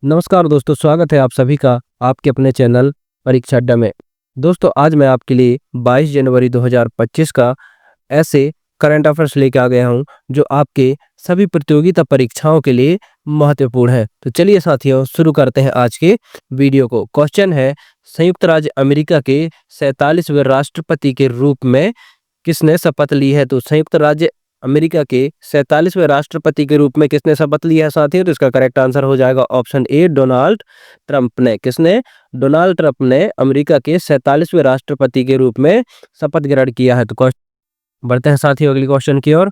नमस्कार दोस्तों, स्वागत है आप सभी का आपके अपने चैनल परीक्षा अड्डा में। दोस्तों, आज मैं आपके लिए 22 जनवरी 2025 का ऐसे करंट अफेयर्स लेके आ गया हूं जो आपके सभी प्रतियोगिता परीक्षाओं के लिए महत्वपूर्ण है। तो चलिए साथियों, शुरू करते हैं आज के वीडियो को। क्वेश्चन है, संयुक्त राज्य अमेरिका के 47वें राष्ट्रपति के रूप में किसने शपथ ली है? तो संयुक्त राज्य अमेरिका के 47वें राष्ट्रपति के रूप में किसने शपथ लिया है साथियों? तो इसका करेक्ट आंसर हो जाएगा ऑप्शन ए, डोनाल्ड ट्रंप ने। किसने? डोनाल्ड ट्रंप ने अमेरिका के 47वें राष्ट्रपति के रूप में शपथ ग्रहण किया है। तो बढ़ते हैं साथियों अगले क्वेश्चन की ओर।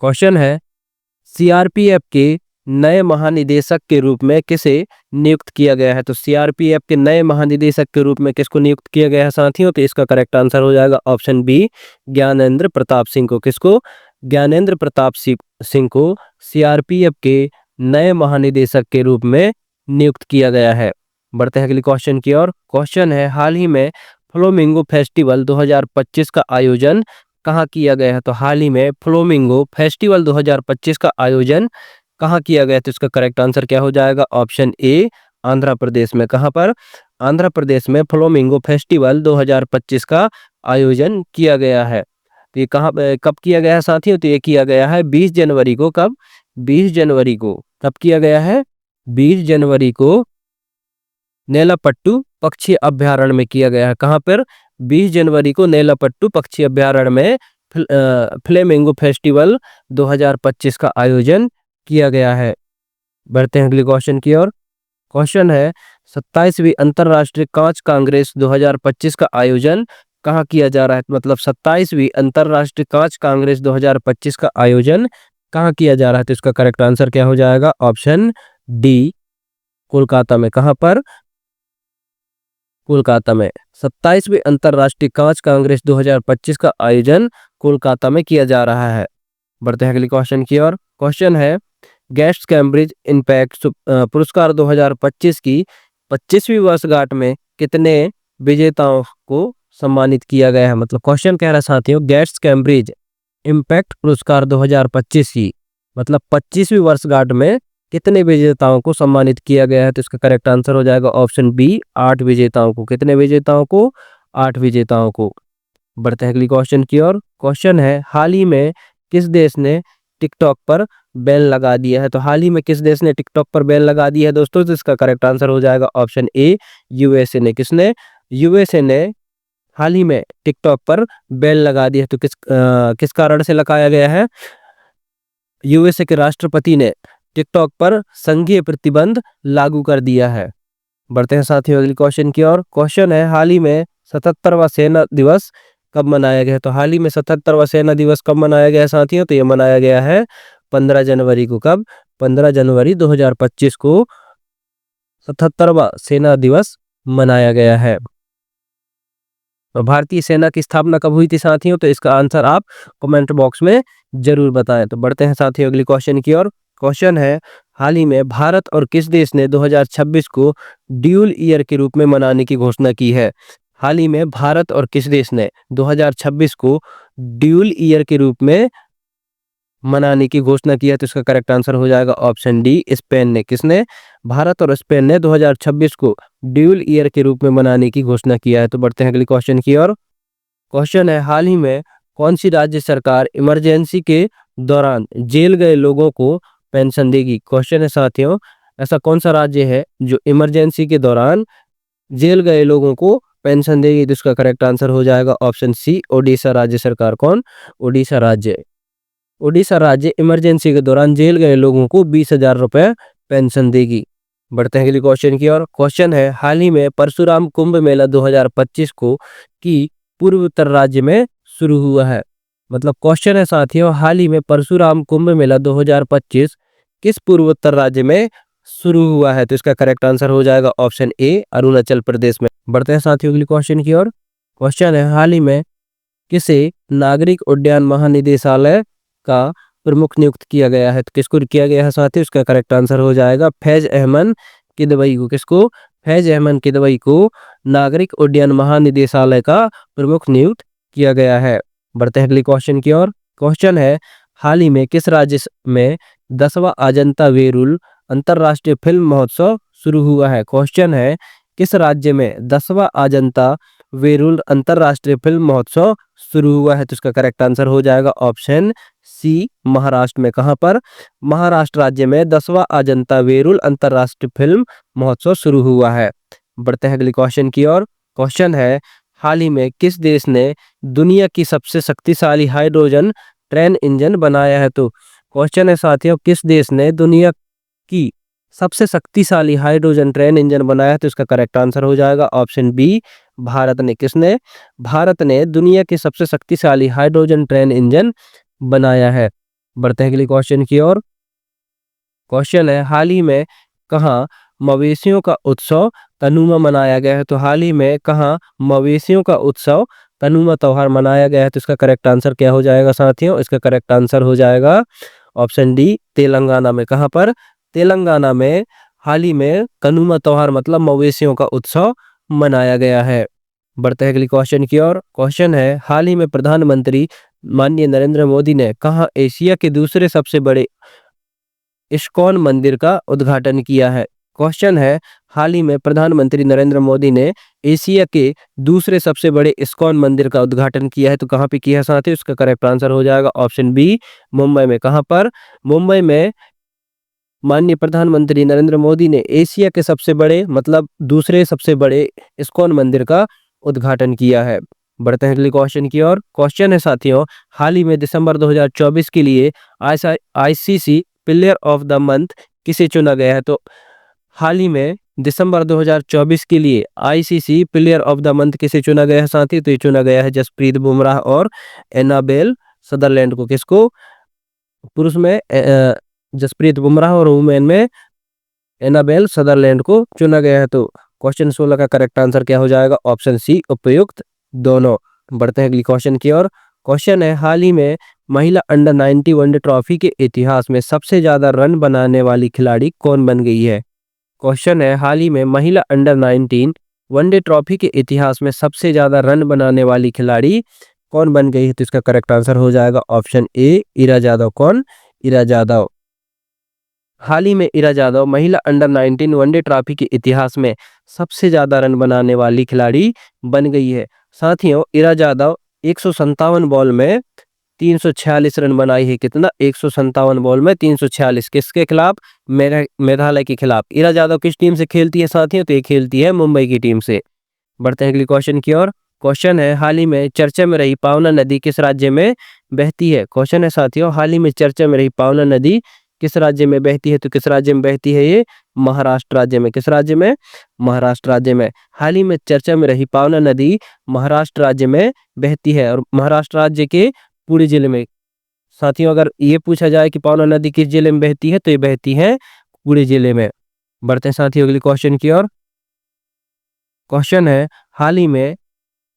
क्वेश्चन है, सीआरपीएफ के नए महानिदेशक के रूप में किसे नियुक्त किया गया है? तो सीआरपीएफ के नए महानिदेशक के रूप में किसको नियुक्त किया गया है साथियों? तो इसका करेक्ट आंसर हो जाएगा ऑप्शन बी, ज्ञानेंद्र प्रताप सिंह को। किसको? ज्ञानेंद्र प्रताप सिंह को सीआरपीएफ के नए महानिदेशक के रूप में नियुक्त किया गया है। बढ़ते हैं अगले क्वेश्चन की ओर। क्वेश्चन है, हाल ही में फ्लोमिंगो फेस्टिवल 2025 का आयोजन कहाँ किया गया है? तो हाल ही में फ्लोमिंगो फेस्टिवल 2025 का आयोजन कहाँ किया गया? तो इसका करेक्ट आंसर क्या हो जाएगा? ऑप्शन ए, आंध्र प्रदेश में। कहाँ पर? आंध्र प्रदेश में फ्लोमिंगो फेस्टिवल 2025 का आयोजन किया गया है। तो ये कहाँ कब किया गया है साथियों? तो ये किया गया है 20 जनवरी को। कब? 20 जनवरी को। कब किया गया है? 20 जनवरी को नेलापट्टू पक्षी अभ्यारण्य में किया गया है। कहाँ पर? 20 जनवरी को नेलापट्टू पक्षी अभ्यारण्य में फ्लेमिंगो फेस्टिवल 2025 का आयोजन किया गया है। बढ़ते हैं अगले क्वेश्चन की ओर। क्वेश्चन है, 27वीं अंतरराष्ट्रीय कांच कांग्रेस 2025 का आयोजन कहाँ किया जा रहा है? मतलब 27वीं अंतरराष्ट्रीय कांच कांग्रेस 2025 का आयोजन कहाँ किया जा रहा है? तो इसका करेक्ट आंसर क्या हो जाएगा? ऑप्शन डी, कोलकाता में। कहाँ पर? कोलकाता में। 27वीं अंतरराष्ट्रीय कांच कांग्रेस 2025 का आयोजन कोलकाता में किया जा रहा है। बढ़ते हैं अगले क्वेश्चन की ओर। क्वेश्चन है, गेट्स कैम्ब्रिज इम्पैक्ट पुरस्कार 2025 की 25वीं वर्षगांठ में कितने विजेताओं को सम्मानित किया गया है? मतलब क्वेश्चन कह रहा है साथियों, गेट्स कैम्ब्रिज इम्पैक्ट पुरस्कार 2025 की मतलब 25वीं वर्षगांठ में कितने विजेताओं को सम्मानित किया गया है? तो इसका करेक्ट आंसर हो जाएगा ऑप्शन बी, 8 विजेताओं को। कितने विजेताओं को? 8 विजेताओं को। बढ़ते हैं अगली क्वेश्चन की ओर। क्वेश्चन है, हाल ही में किस देश ने टिकटॉक पर बैन लगा दिया है? तो हाल ही में किस देश ने टिकटॉक पर बैन लगा दिया है दोस्तों? तो इसका करेक्ट आंसर हो जाएगा ऑप्शन ए, यूएसए ने। किसने? यूएसए ने हाल ही में टिकटॉक पर बैन लगा दिया है। तो किस कारण से लगाया गया है? यूएसए के राष्ट्रपति ने टिकटॉक पर संघीय प्रतिबंध लागू कर दिया है। बढ़ते हैं साथियों अगले क्वेश्चन की ओर। क्वेश्चन है, हाल ही में 77वां सेना दिवस कब मनाया गया है? तो हाल ही में 77वां सेना दिवस कब मनाया गया है साथियों? तो ये मनाया गया है 15 जनवरी को। कब? 15 जनवरी 2025 को 77वां सेना दिवस मनाया गया है। तो भारतीय सेना की स्थापना कब हुई थी साथियों? तो इसका आंसर आप कमेंट बॉक्स में जरूर बताएं। तो बढ़ते हैं साथियों अगले क्वेश्चन की ओर। क्वेश्चन है, हाल ही में भारत और किस देश ने 2026 को ड्यूल ईयर के रूप में मनाने की घोषणा की है? हाल ही में भारत और किस देश ने 2026 को ड्यूल ईयर के रूप में मनाने की घोषणा की है? तो इसका करेक्ट आंसर हो जाएगा ऑप्शन डी, स्पेन ने। किसने? भारत और स्पेन ने 2026 को ड्यूल ईयर के रूप में मनाने की घोषणा किया है। तो बढ़ते हैं अगले क्वेश्चन की ओर। क्वेश्चन है, हाल ही में कौन सी राज्य सरकार इमरजेंसी के दौरान जेल गए लोगों को पेंशन देगी? क्वेश्चन है साथियों, ऐसा कौन सा राज्य है जो इमरजेंसी के दौरान जेल गए लोगों को पेंशन देगी? तो इसका करेक्ट आंसर हो जाएगा ऑप्शन सी, ओडिशा राज्य सरकार। कौन? ओडिशा राज्य। ओडिशा राज्य इमरजेंसी के दौरान जेल गए लोगों को 20,000 रुपए पेंशन देगी। बढ़ते हैं अगले क्वेश्चन की ओर। क्वेश्चन है, हाल ही में परशुराम कुंभ मेला 2025 को की पूर्वोत्तर राज्य में शुरू हुआ है। मतलब क्वेश्चन है साथियों, हाल ही में परशुराम कुंभ मेला 2025 किस पूर्वोत्तर राज्य में शुरू हुआ है? तो इसका करेक्ट आंसर हो जाएगा ऑप्शन ए, अरुणाचल प्रदेश में। बढ़ते हैं साथियों अगले क्वेश्चन की ओर। क्वेश्चन है, हाल ही में किसे नागरिक उड्डयन महानिदेशालय का प्रमुख नियुक्त किया गया है? तो किसको किया गया है साथियों? इसका करेक्ट आंसर हो जाएगा फैज अहमद किदवई को। किसको? फैज अहमद किदवई को नागरिक उड्डयन महानिदेशालय का प्रमुख नियुक्त किया गया है। बढ़ते हैं अगले क्वेश्चन की ओर। क्वेश्चन है, हाल ही में किस राज्य में 10वां अजंता वेरुल अंतर्राष्ट्रीय फिल्म महोत्सव शुरू हुआ है? क्वेश्चन है किस राज्य में 10वां अजंता वेरूल अंतर्राष्ट्रीय फिल्म महोत्सव शुरू हुआ है? तो इसका करेक्ट आंसर हो जाएगा ऑप्शन सी, महाराष्ट्र में। कहां पर? महाराष्ट्र राज्य में 10वां अजंता वेरूल अंतर्राष्ट्रीय फिल्म महोत्सव शुरू हुआ है। बढ़ते हैं अगले क्वेश्चन की ओर। क्वेश्चन है हाल ही में किस देश ने दुनिया की सबसे शक्तिशाली हाइड्रोजन ट्रेन इंजन बनाया है? तो क्वेश्चन है साथियों किस देश ने दुनिया की सबसे शक्तिशाली हाइड्रोजन ट्रेन इंजन बनाया है? तो इसका करेक्ट आंसर हो जाएगा ऑप्शन बी, भारत ने। किसने? भारत ने दुनिया की सबसे शक्तिशाली हाइड्रोजन ट्रेन इंजन बनाया है। बढ़ते हैं अगले क्वेश्चन की ओर। क्वेश्चन है हाल ही में कहाँ मवेशियों का उत्सव तनुमा मनाया गया है? तो हाल ही में कहाँ मवेशियों का उत्सव तनुमा त्योहार मनाया गया है? तो इसका करेक्ट आंसर क्या हो जाएगा साथियों? इसका करेक्ट आंसर हो जाएगा ऑप्शन डी, तेलंगाना में। कहां पर? तेलंगाना में हाल ही में कनुमा त्योहार मतलब मवेशियों का उत्सव मनाया गया है। बढ़ते हैं अगले क्वेश्चन की ओर। क्वेश्चन है हाल ही में प्रधानमंत्री माननीय नरेंद्र मोदी ने कहां एशिया के दूसरे सबसे बड़े इस्कॉन मंदिर का उद्घाटन किया है? क्वेश्चन है हाल ही में प्रधानमंत्री नरेंद्र मोदी ने एशिया के दूसरे सबसे बड़े इस्कॉन मंदिर का उद्घाटन किया है। तो कहां पे किया है साथियों? इसका करेक्ट आंसर हो जाएगा ऑप्शन बी, मुंबई में। कहां पर? मुंबई में माननीय प्रधानमंत्री नरेंद्र मोदी ने एशिया के सबसे बड़े मतलब दूसरे सबसे बड़े इस्कॉन मंदिर का उद्घाटन किया है। बढ़ते हैं अगले क्वेश्चन की ओर। क्वेश्चन है साथियों हाल ही में दिसंबर 2024 के लिए ICC player of the month किसे चुना गया है? तो हाल ही में दिसंबर 2024 के लिए ICC player of the month किसे चुना गया है साथी? तो ये चुना गया है जसप्रीत बुमराह और एनाबेल सदरलैंड को। किसको? पुरुष में जसप्रीत बुमराह और वुमेन में एनाबेल सदरलैंड को चुना गया है। तो क्वेश्चन 16 का करेक्ट आंसर क्या हो जाएगा? ऑप्शन सी, उपयुक्त दोनों। बढ़ते हैं अगली क्वेश्चन की ओर। क्वेश्चन है हाल ही में महिला अंडर 90 वनडे ट्रॉफी के इतिहास में सबसे ज्यादा रन बनाने वाली खिलाड़ी कौन बन गई है? क्वेश्चन है हाल ही में महिला अंडर 19 वनडे ट्रॉफी के इतिहास में सबसे ज्यादा रन बनाने वाली खिलाड़ी कौन बन गई है? तो इसका करेक्ट आंसर हो जाएगा ऑप्शन ए, इरा जादव। कौन? इरा जादव। हाल ही में इरा जादव महिला अंडर 19 वनडे ट्रॉफी के इतिहास में सबसे ज्यादा रन बनाने वाली खिलाड़ी बन गई है। साथियों इरा जादव 157 बॉल में 346 रन बनाई है। कितना? 157 बॉल में 346। किसके खिलाफ? मेघालय के खिलाफ। इरा जादव किस टीम से खेलती है साथियों? तो ये खेलती है मुंबई की टीम से। बढ़ते हैं अगले क्वेश्चन की ओर। क्वेश्चन है हाल ही में चर्चा में रही पावना नदी किस राज्य में बहती है? क्वेश्चन है साथियों हाल ही में चर्चा में रही पावना नदी किस राज्य में बहती है? तो किस राज्य में बहती है ये? महाराष्ट्र राज्य में। किस राज्य में? महाराष्ट्र राज्य में। हाल ही में चर्चा में रही पावना नदी महाराष्ट्र राज्य में बहती है और महाराष्ट्र राज्य के पुरी जिले में। साथियों अगर ये पूछा जाए कि पावना नदी किस जिले में बहती है तो ये बहती है पुरी जिले में। बढ़ते हैं साथियों अगले क्वेश्चन की ओर। क्वेश्चन है हाल ही में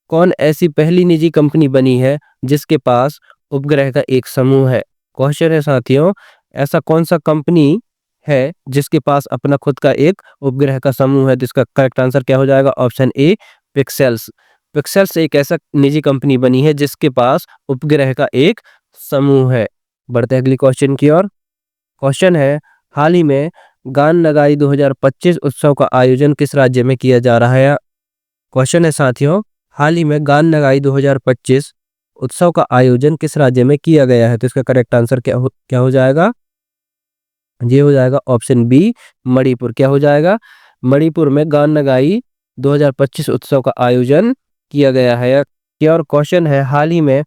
कौन ऐसी पहली निजी कंपनी बनी है जिसके पास उपग्रह का एक समूह है? क्वेश्चन है साथियों ऐसा कौन सा कंपनी है जिसके पास अपना खुद का एक उपग्रह का समूह है? जिसका करेक्ट आंसर क्या हो जाएगा? Option A, pixels. पिक्सेल्स एक ऐसा निजी कंपनी बनी है जिसके पास उपग्रह का एक समूह है। बढ़ते हैं अगली क्वेश्चन की ओर। क्वेश्चन है हाल ही में गान नगाई 2025 उत्सव का आयोजन किस राज्य में किया जा रहा है? क्वेश्चन है साथियों हाल ही में गान नगाई 2025 उत्सव का आयोजन किस राज्य में किया गया है? तो इसका करेक्ट आंसर क्या हो जाएगा? ये हो जाएगा ऑप्शन बी, मणिपुर। क्या हो जाएगा? मणिपुर में गान नगाई 2025 उत्सव का आयोजन किया गया है। और क्वेश्चन है हाल ही में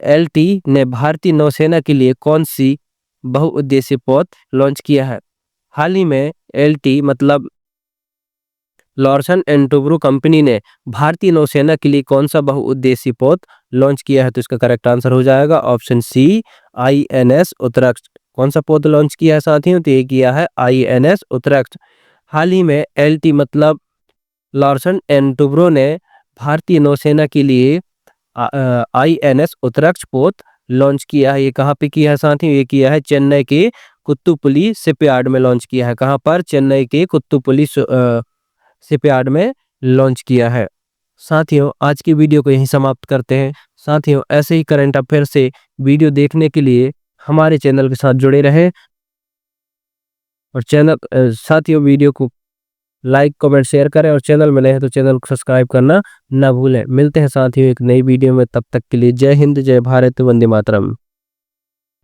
एलटी ने भारतीय नौसेना के लिए कौन सी बहुउद्देशीय पोत लॉन्च किया है? हाल ही में एलटी मतलब लॉर्सन एंड टुब्रो कंपनी ने भारतीय नौसेना के लिए कौन सा बहुउद्देशीय पोत लॉन्च किया है? तो इसका करेक्ट आंसर हो जाएगा ऑप्शन सी, आईएनएस उत्तराखंड। कौन सा पोत लॉन्च किया है साथियों? तो ये किया है आईएनएस उत्तराखंड। हाल ही में एलटी मतलब लॉर्सन एंड टुब्रो ने भारतीय नौसेना के लिए आईएनएस उत्तराखंड पोत लॉन्च किया है। ये कहाँ पे किया है साथियों? ये किया है चेन्नई के कुत्तुपुली शिपयार्ड में लॉन्च किया है। कहाँ पर? चेन्नई के कुत्तुपुली शिपयार्ड में लॉन्च किया है। साथियों आज की वीडियो को यहीं समाप्त करते हैं। साथियों ऐसे ही करंट अफेयर से वीडियो देखने के लिए हमारे चैनल के साथ जुड़े रहें। और साथियों वीडियो को लाइक कमेंट शेयर करें और चैनल में नए हैं तो चैनल को सब्सक्राइब करना ना भूलें। मिलते हैं साथियों एक नई वीडियो में, तब तक के लिए जय हिंद, जय भारत, वंदे मातरम।